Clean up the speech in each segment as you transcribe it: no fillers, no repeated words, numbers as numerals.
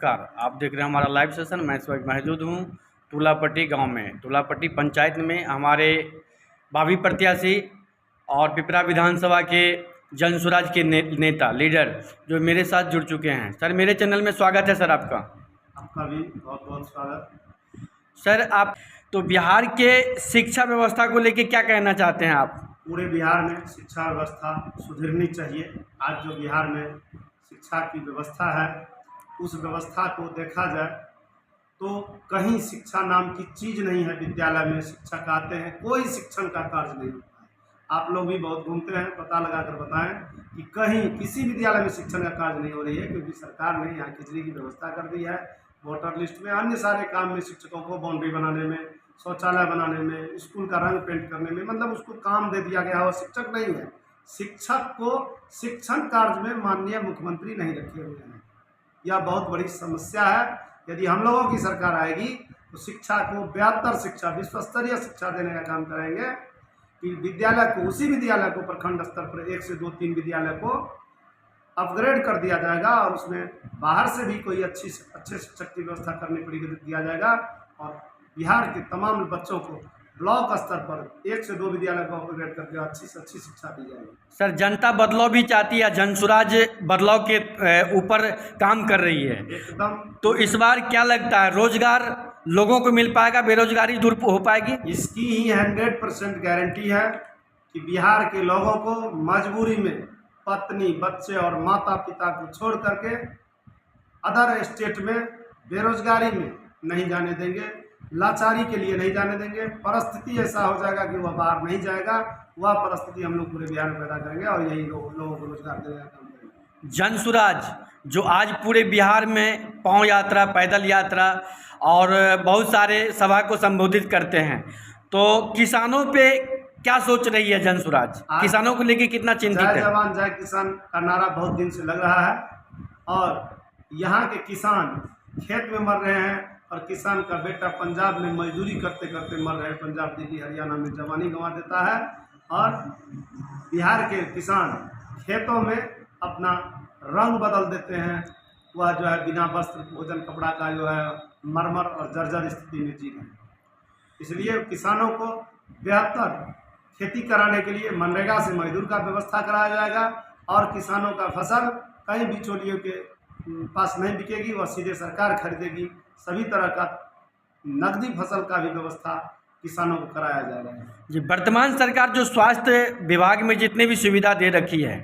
नमस्कार, आप देख रहे हैं हमारा लाइव सेशन। मैं इस वक्त मौजूद हूँ तुलापट्टी गांव में। तुलापट्टी पंचायत में हमारे भावी प्रत्याशी और पिपरा विधानसभा के जन स्वराज के नेता लीडर जो मेरे साथ जुड़ चुके हैं। सर, मेरे चैनल में स्वागत है सर आपका। आपका भी बहुत बहुत स्वागत। सर, आप तो बिहार के शिक्षा व्यवस्था को लेकर क्या कहना चाहते हैं आप? पूरे बिहार में शिक्षा व्यवस्था सुधरनी चाहिए। आज जो बिहार में शिक्षा की व्यवस्था है, उस व्यवस्था को देखा जाए तो कहीं शिक्षा नाम की चीज़ नहीं है। विद्यालय में शिक्षक आते हैं, कोई शिक्षण का कार्य नहीं होता है। आप लोग भी बहुत घूमते हैं, पता लगा कर बताएं कि कहीं किसी विद्यालय में शिक्षण का कार्य नहीं हो रही है, क्योंकि सरकार ने यहाँ खिचड़ी की व्यवस्था कर दी है। वोटर लिस्ट में, अन्य सारे काम में शिक्षकों को बाउंड्री बनाने में, शौचालय बनाने में, स्कूल का रंग पेंट करने में, मतलब उसको काम दे दिया गया। और शिक्षक नहीं है, शिक्षक को शिक्षण कार्य में माननीय मुख्यमंत्री नहीं रखे हुए हैं। यह बहुत बड़ी समस्या है। यदि हम लोगों की सरकार आएगी तो शिक्षा को बेहतर शिक्षा, विश्व स्तरीय शिक्षा देने का काम करेंगे कि विद्यालय को, उसी विद्यालय को प्रखंड स्तर पर 1 से 2-3 विद्यालय को अपग्रेड कर दिया जाएगा और उसमें बाहर से भी कोई अच्छे शिक्षक की व्यवस्था करने के लिए दिया जाएगा। और बिहार के तमाम बच्चों को ब्लॉक स्तर पर 1 से 2 विद्यालय को अपग्रेड करके अच्छी से अच्छी शिक्षा दी जाएगी। सर, जनता बदलाव भी चाहती है, जन स्वराज बदलाव के ऊपर काम कर रही है एकदम। तो इस बार क्या लगता है, रोजगार लोगों को मिल पाएगा, बेरोजगारी दूर हो पाएगी? इसकी ही 100% गारंटी है कि बिहार के लोगों को मजबूरी में पत्नी, बच्चे और माता पिता को छोड़ करके अदर स्टेट में बेरोजगारी में नहीं जाने देंगे, लाचारी के लिए नहीं जाने देंगे। परिस्थिति ऐसा हो जाएगा कि वह बाहर नहीं जाएगा। वह परिस्थिति हम लोग पूरे बिहार में पैदा करेंगे और यही लोगों को रोजगार देने का काम करेंगे। जन स्वराज जो आज पूरे बिहार में पांव यात्रा, पैदल यात्रा और बहुत सारे सभा को संबोधित करते हैं, तो किसानों पे क्या सोच रही है जन स्वराज? किसानों को लेके कितना चिंतित है? जय जवान जय किसान का नारा बहुत दिन से लग रहा है और यहाँ के किसान खेत में मर रहे हैं और किसान का बेटा पंजाब में मजदूरी करते करते मर रहे हैं। पंजाब, दिल्ली, हरियाणा में जवानी गंवा देता है और बिहार के किसान खेतों में अपना रंग बदल देते हैं। वह जो है बिना वस्त्र, भोजन, कपड़ा का जो है मरमर और जर्जर स्थिति में जी रहे हैं। इसलिए किसानों को बेहतर खेती कराने के लिए मनरेगा से मजदूर का व्यवस्था कराया जाएगा और किसानों का फसल कहीं बिचौलियों के पास नहीं बिकेगी, वह सीधे सरकार खरीदेगी। सभी तरह का नकदी फसल का भी व्यवस्था किसानों को कराया जा रहा है। जी, वर्तमान सरकार जो स्वास्थ्य विभाग में जितने भी सुविधा दे रखी है,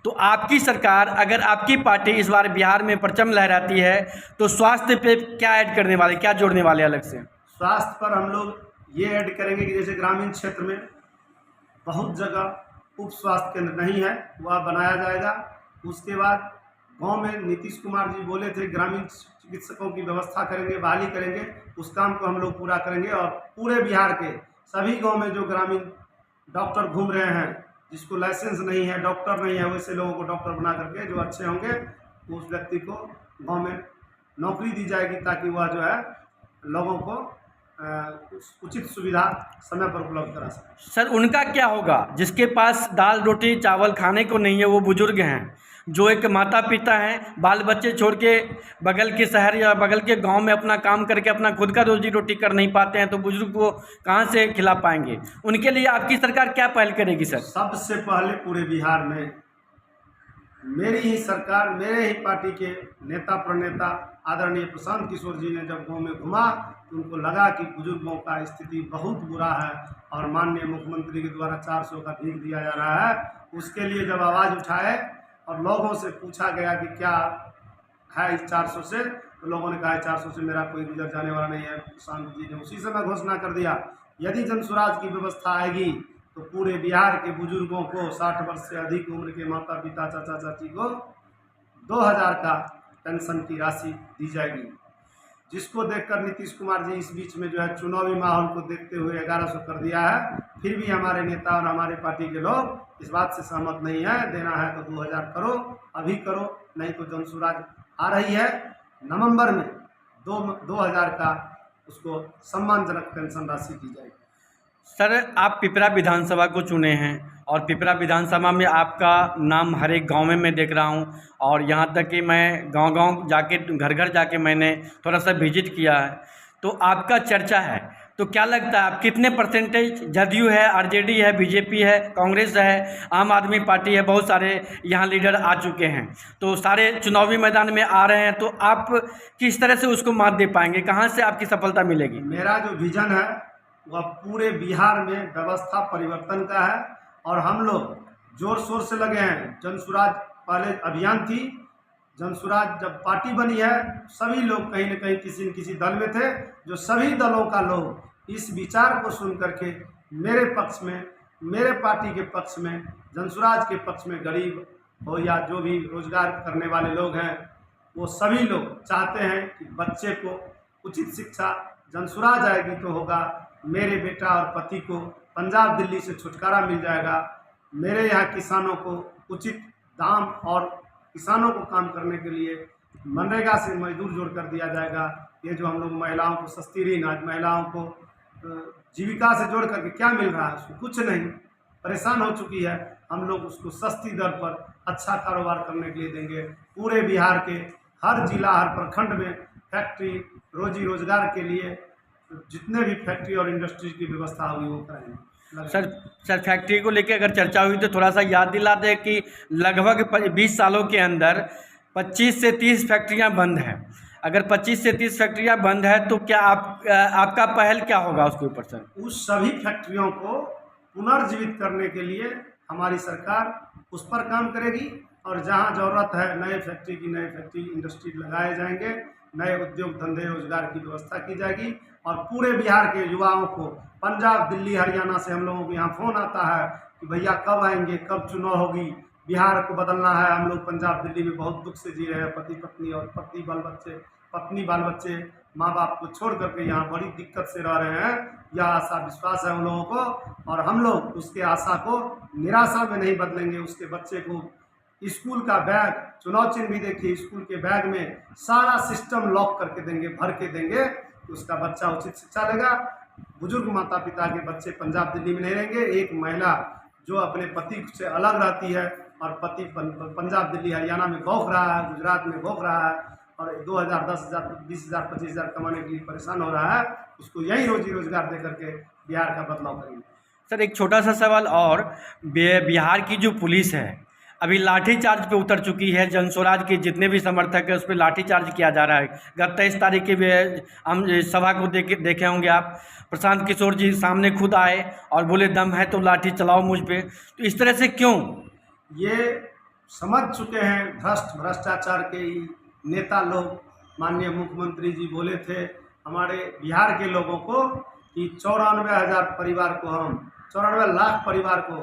तो आपकी सरकार, अगर आपकी पार्टी इस बार बिहार में परचम लहराती है तो स्वास्थ्य पे क्या ऐड करने वाले, क्या जोड़ने वाले अलग से? स्वास्थ्य पर हम लोग ये ऐड करेंगे कि जैसे ग्रामीण क्षेत्र में बहुत जगह उप स्वास्थ्य केंद्र नहीं है, वह बनाया जाएगा। उसके बाद गांव में नीतीश कुमार जी बोले थे ग्रामीण चिकित्सकों की व्यवस्था करेंगे, बहाली करेंगे। उस काम को हम लोग पूरा करेंगे और पूरे बिहार के सभी गांव में जो ग्रामीण डॉक्टर घूम रहे हैं, जिसको लाइसेंस नहीं है, डॉक्टर नहीं है, वैसे लोगों को डॉक्टर बना करके जो अच्छे होंगे उस व्यक्ति को गाँव में नौकरी दी जाएगी, ताकि वह जो है लोगों को उचित सुविधा समय पर उपलब्ध करा सके। सर, उनका क्या होगा जिसके पास दाल रोटी चावल खाने को नहीं है? वो बुजुर्ग हैं जो एक माता पिता हैं, बाल बच्चे छोड़ के बगल के शहर या बगल के गांव में अपना काम करके अपना खुद का रोजी रोटी कर नहीं पाते हैं, तो बुजुर्ग को कहां से खिला पाएंगे? उनके लिए आपकी सरकार क्या पहल करेगी? सर, सबसे पहले पूरे बिहार में मेरी ही सरकार, मेरे ही पार्टी के नेता प्रणेता आदरणीय प्रशांत किशोर जी ने जब गाँव में घुमा तो उनको लगा कि बुजुर्गों का स्थिति बहुत बुरा है और माननीय मुख्यमंत्री के द्वारा 400 का भीख दिया जा रहा है। उसके लिए जब आवाज़ उठाए और लोगों से पूछा गया कि क्या है इस 400 से, तो लोगों ने कहा 400 से मेरा कोई गुजर जाने वाला नहीं है। प्रशांत जी ने उसी समय घोषणा कर दिया, यदि जन स्वराज की व्यवस्था आएगी तो पूरे बिहार के बुजुर्गों को, 60 वर्ष से अधिक उम्र के माता पिता, चाचा चाची को 2000 का पेंशन की राशि दी जाएगी। जिसको देखकर नीतीश कुमार जी इस बीच में जो है चुनावी माहौल को देखते हुए 1100 कर दिया है। फिर भी हमारे नेता और हमारे पार्टी के लोग इस बात से सहमत नहीं है। देना है तो 2000 करो, अभी करो, नहीं तो जन स्वराज आ रही है नवंबर में, 2000 का उसको सम्मानजनक पेंशन राशि दी जाएगी। सर, आप पिपरा विधानसभा को चुने हैं और पिपरा विधानसभा में आपका नाम हर एक गांव में मैं देख रहा हूं, और यहां तक कि मैं गांव-गांव जाके घर घर जाके मैंने थोड़ा सा विजिट किया है, तो आपका चर्चा है। तो क्या लगता है आप कितने परसेंटेज, जदयू है, आरजेडी है, बीजेपी है, कांग्रेस है, आम आदमी पार्टी है, बहुत सारे यहाँ लीडर आ चुके हैं, तो सारे चुनावी मैदान में आ रहे हैं, तो आप किस तरह से उसको मात दे पाएंगे, कहाँ से आपकी सफलता मिलेगी? मेरा जो विजन है वह पूरे बिहार में व्यवस्था परिवर्तन का है, और हम लोग जोर शोर से लगे हैं। जनसुराज पहले अभियान थी, जनसुराज जब पार्टी बनी है, सभी लोग कहीं न कहीं किसी न किसी दल में थे, जो सभी दलों का लोग इस विचार को सुन करके मेरे पक्ष में, मेरे पार्टी के पक्ष में, जनसुराज के पक्ष में, गरीब हो या जो भी रोजगार करने वाले लोग हैं, वो सभी लोग चाहते हैं कि बच्चे को उचित शिक्षा, जनसुराज आएगी तो होगा, मेरे बेटा और पति को पंजाब दिल्ली से छुटकारा मिल जाएगा, मेरे यहाँ किसानों को उचित दाम और किसानों को काम करने के लिए मनरेगा से मजदूर जोड़ कर दिया जाएगा। ये जो हम लोग महिलाओं को सस्ती ऋण, आज महिलाओं को जीविका से जोड़ करके क्या मिल रहा है, उसको कुछ नहीं, परेशान हो चुकी है, हम लोग उसको सस्ती दर पर अच्छा कारोबार करने के लिए देंगे। पूरे बिहार के हर जिला, हर प्रखंड में फैक्ट्री, रोजी रोजगार के लिए जितने भी फैक्ट्री और इंडस्ट्री की व्यवस्था होगी वो करेंगे। सर फैक्ट्री को लेकर अगर चर्चा हुई तो थोड़ा सा याद दिला दें कि लगभग 20 सालों के अंदर 25 से 30 फैक्ट्रियां बंद हैं। अगर 25 से 30 फैक्ट्रियां बंद है तो क्या आपका पहल क्या होगा उसके ऊपर सर? उस सभी फैक्ट्रियों को पुनर्जीवित करने के लिए हमारी सरकार उस पर काम करेगी, और जहां ज़रूरत है नए फैक्ट्री की, नए फैक्ट्री इंडस्ट्री लगाए जाएंगे, नए उद्योग धंधे रोजगार की व्यवस्था की जाएगी, और पूरे बिहार के युवाओं को पंजाब, दिल्ली, हरियाणा से हम लोगों को यहाँ फ़ोन आता है कि भैया कब आएंगे, कब चुनाव होगी, बिहार को बदलना है। हम लोग पंजाब दिल्ली में बहुत दुख से जी रहे हैं, पति पत्नी और पत्नी बाल बच्चे माँ बाप को छोड़ करके यहाँ बड़ी दिक्कत से रह रहे हैं। यह आशा विश्वास है उन लोगों को, और हम लोग उसके आशा को निराशा में नहीं बदलेंगे। उसके बच्चे को स्कूल का बैग, चुनाव चिन्ह भी देखिए, स्कूल के बैग में सारा सिस्टम लॉक करके देंगे, भर के देंगे, उसका बच्चा उचित शिक्षा लेगा। बुजुर्ग माता पिता के बच्चे पंजाब दिल्ली में नहीं रहेंगे। एक महिला जो अपने पति से अलग रहती है और पति पंजाब दिल्ली हरियाणा में भौंक रहा है, गुजरात में भौंक रहा है, और 2000, 10,000, 20,000, 25,000 कमाने के लिए परेशान हो रहा है, उसको यही रोजी रोजगार दे करके बिहार का बदलाव करेंगे। सर एक छोटा सा सवाल और, बिहार की जो पुलिस है अभी लाठीचार्ज पे उतर चुकी है, जनसुराज के जितने भी समर्थक है उस पर लाठीचार्ज किया जा रहा है। गत 23 तारीख के हम सभा को देखे होंगे आप, प्रशांत किशोर जी सामने खुद आए और बोले दम है तो लाठी चलाओ मुझ पे। तो इस तरह से क्यों? ये समझ चुके हैं भ्रष्टाचार के नेता लोग। माननीय मुख्यमंत्री जी बोले थे हमारे बिहार के लोगों को कि 94,000 परिवार को, हम 94 लाख परिवार को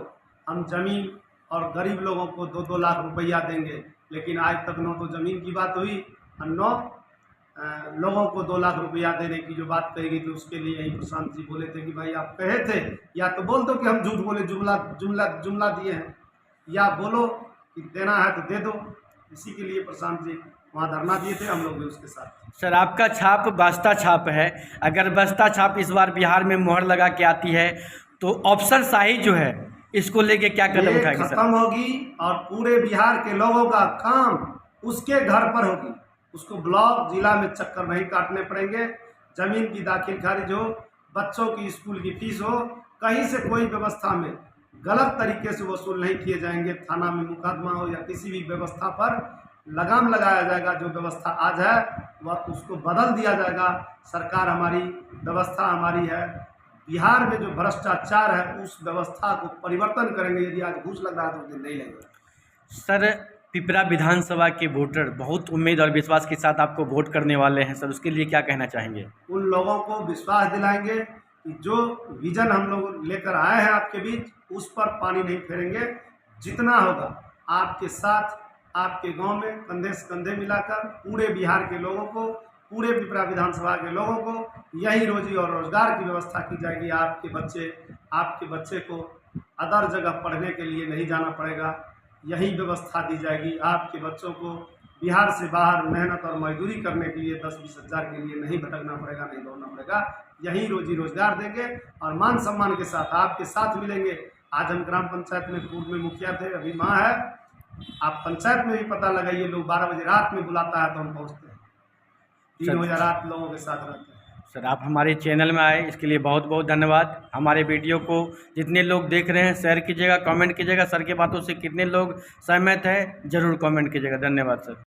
हम जमीन, और गरीब लोगों को 2-2 लाख रुपया देंगे, लेकिन आज तक न तो ज़मीन की बात हुई और न लोगों को 2 लाख रुपया देने की जो बात कही गई थी उसके लिए यही प्रशांत जी बोले थे कि भाई आप कहे थे, या तो बोल दो कि हम झूठ बोले, जुमला दिए हैं, या बोलो कि देना है तो दे दो। इसी के लिए प्रशांत जी वहाँ धरना दिए थे, हम लोग भी उसके साथ। सर आपका छाप बस्ता छाप है, अगर बस्ता छाप इस बार बिहार में मोहर लगा के आती है तो अफसरशाही जो है इसको लेके क्या कदम उठाएंगे सर? खत्म होगी, और पूरे बिहार के लोगों का काम उसके घर पर होगी। उसको ब्लॉक जिला में चक्कर नहीं काटने पड़ेंगे। जमीन की दाखिल खारिज हो, बच्चों की स्कूल की फीस हो, कहीं से कोई व्यवस्था में गलत तरीके से वसूल नहीं किए जाएंगे। थाना में मुकदमा हो या किसी भी व्यवस्था पर लगाम लगाया जाएगा। जो व्यवस्था आज है वह उसको बदल दिया जाएगा। सरकार हमारी, व्यवस्था हमारी है। बिहार में जो भ्रष्टाचार है उस व्यवस्था को परिवर्तन करेंगे। यदि आज घूस लग रहा है तो उस दिन नहीं लगेगा। सर पिपरा विधानसभा के वोटर बहुत उम्मीद और विश्वास के साथ आपको वोट करने वाले हैं सर, उसके लिए क्या कहना चाहेंगे? उन लोगों को विश्वास दिलाएंगे कि जो विजन हम लोग लेकर आए हैं आपके बीच, उस पर पानी नहीं फेरेंगे। जितना होगा आपके साथ, आपके गांव में कंधे से कंधे मिलाकर पूरे बिहार के लोगों को, पूरे पिपरा विधानसभा के लोगों को यही रोजी और रोजगार की व्यवस्था की जाएगी। आपके बच्चे को अदर जगह पढ़ने के लिए नहीं जाना पड़ेगा, यही व्यवस्था दी जाएगी। आपके बच्चों को बिहार से बाहर मेहनत और मजदूरी करने के लिए 10-20 हज़ार के लिए नहीं भटकना पड़ेगा, नहीं दौड़ना पड़ेगा। यही रोजी रोजगार देंगे और मान सम्मान के साथ आपके साथ मिलेंगे। आज हम ग्राम पंचायत में पूर्व में मुखिया थे, अभी माँ है। आप पंचायत में भी पता लगाइए, लोग 12 बजे रात में बुलाता है तो हम पहुँचते हैं, 3 बजे रात लोगों के साथ रहते हैं। सर आप हमारे चैनल में आए इसके लिए बहुत बहुत धन्यवाद। हमारे वीडियो को जितने लोग देख रहे हैं शेयर कीजिएगा, कमेंट कीजिएगा। सर की बातों से कितने लोग सहमत हैं ज़रूर कमेंट कीजिएगा। धन्यवाद सर।